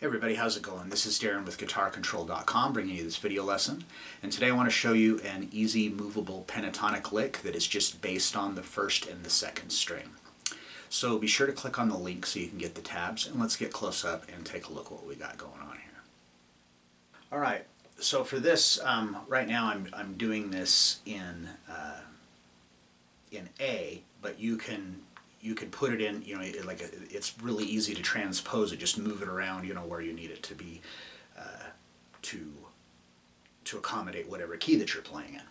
Hey everybody, how's it going? This is Darrin with GuitarControl.com bringing you this video lesson. And today I want to show you an easy movable pentatonic lick that is just based on the first and the second string. So be sure to click on the link so you can get the tabs, and let's get close up and take a look at what we got going on here. Alright, so for this, right now I'm doing this in A, but you can put it in, it's really easy to transpose it, just move it around, where you need it to be to accommodate whatever key that you're playing in.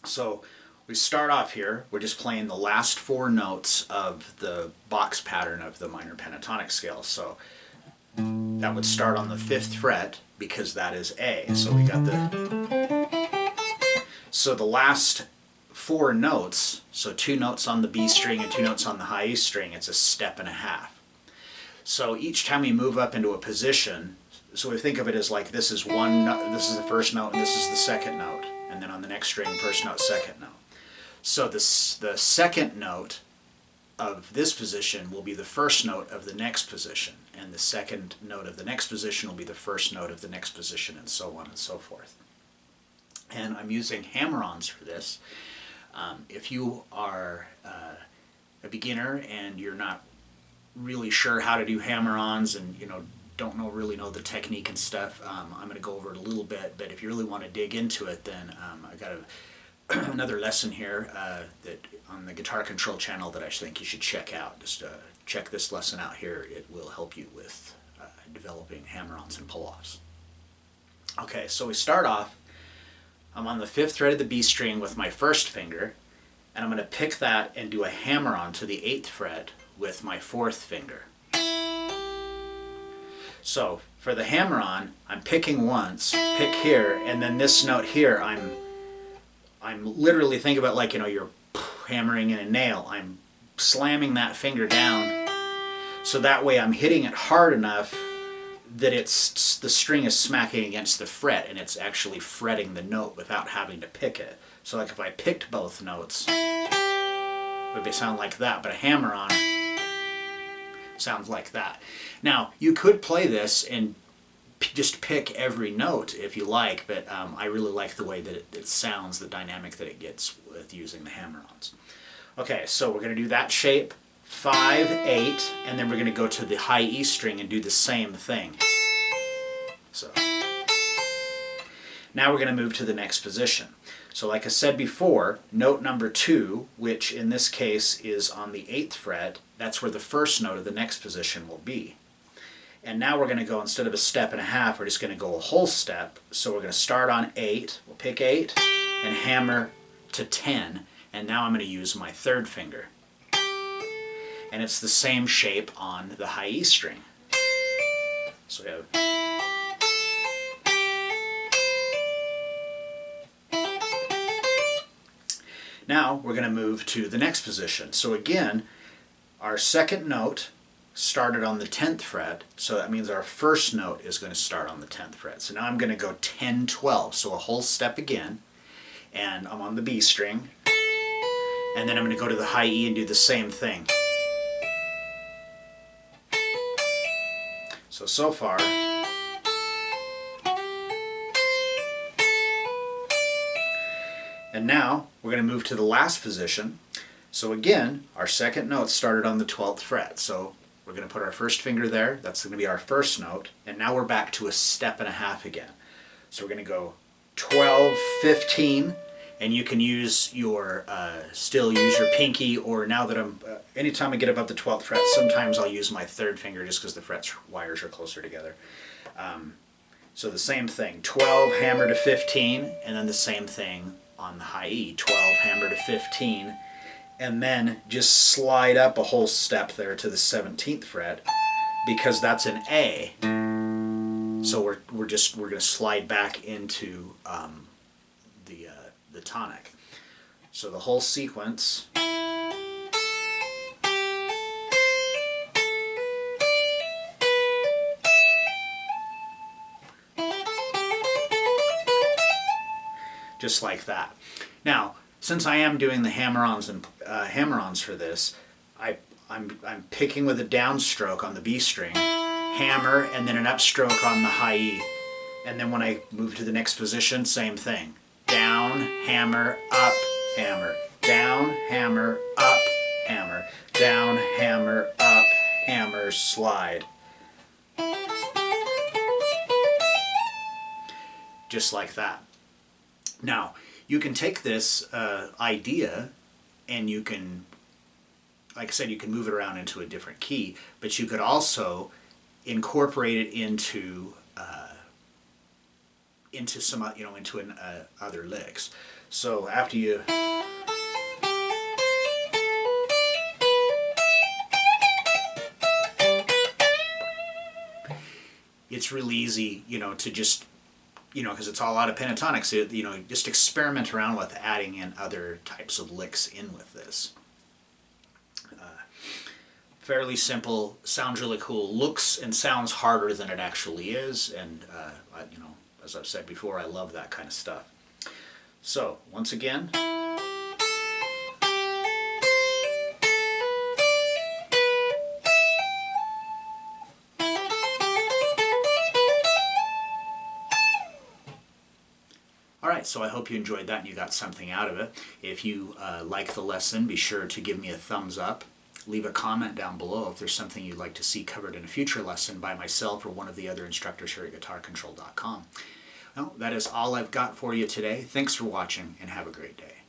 So we start off here, we're just playing the last four notes of the box pattern of the minor pentatonic scale. So that would start on the 5th fret because that is A. So we got the last four notes, so 2 notes on the B string and 2 notes on the high E string, it's a step and a half. So each time we move up into a position, so we think of it as like this is one note, this is the first note, and this is the second note, and then on the next string, first note, second note. So the second note of this position will be the first note of the next position, and the second note of the next position will be the first note of the next position, and so on and so forth. And I'm using hammer-ons for this. If you are a beginner and you're not really sure how to do hammer-ons and don't really know the technique and stuff, I'm going to go over it a little bit. But if you really want to dig into it, then I got another lesson here that on the Guitar Control channel that I think you should check out. Just check this lesson out here. It will help you with developing hammer-ons and pull-offs. Okay, so we start off. I'm on the 5th fret of the B string with my first finger, and I'm going to pick that and do a hammer-on to the 8th fret with my 4th finger. So for the hammer-on, I'm picking once, pick here, and then this note here, I'm literally, think about like you're hammering in a nail. I'm slamming that finger down, so that way I'm hitting it hard enough that the string is smacking against the fret and it's actually fretting the note without having to pick it. So like if I picked both notes, it would sound like that, but a hammer-on sounds like that. Now you could play this and just pick every note if you like, but I really like the way that it sounds, the dynamic that it gets with using the hammer-ons. Okay, so we're going to do that shape, 5, 8, and then we're going to go to the high E string and do the same thing. So now we're going to move to the next position. So like I said before, note number 2, which in this case is on the 8th fret, that's where the first note of the next position will be. And now we're going to go, instead of a step and a half, we're just going to go a whole step. So we're going to start on 8, we'll pick 8, and hammer to 10, and now I'm going to use my 3rd finger. And it's the same shape on the high E string. So we have now we're going to move to the next position. So again, our second note started on the 10th fret, so that means our first note is going to start on the 10th fret. So now I'm going to go 10, 12, so a whole step again, and I'm on the B string, and then I'm going to go to the high E and do the same thing. So far, and now we're going to move to the last position. So again, our second note started on the 12th fret. So we're going to put our first finger there. That's going to be our first note. And now we're back to a step and a half again. So we're going to go 12, 15, and you can use your, still use your pinky, or now that anytime I get above the 12th fret, sometimes I'll use my 3rd finger just because the fret wires are closer together. So the same thing, 12, hammer to 15, and then the same thing on the high E, 12, hammer to 15, and then just slide up a whole step there to the 17th fret because that's an A. So we're going to slide back into the tonic. So the whole sequence. Just like that. Now, since I am doing the hammer-ons and hammer-ons for this, I'm picking with a downstroke on the B string, hammer, and then an upstroke on the high E. And then when I move to the next position, same thing. Down, hammer, up, hammer. Down, hammer, up, hammer. Down, hammer, up, hammer, slide. Just like that. Now, you can take this idea and you can, like I said, you can move it around into a different key, but you could also incorporate it into some, into other licks. So after you it's really easy, to just, because it's all out of pentatonic, so, just experiment around with adding in other types of licks in with this. Fairly simple, sounds really cool, looks and sounds harder than it actually is, and as I've said before, I love that kind of stuff. So, once again, Alright, so I hope you enjoyed that and you got something out of it. If you like the lesson, be sure to give me a thumbs up. Leave a comment down below if there's something you'd like to see covered in a future lesson by myself or one of the other instructors here at GuitarControl.com. Well, that is all I've got for you today. Thanks for watching and have a great day.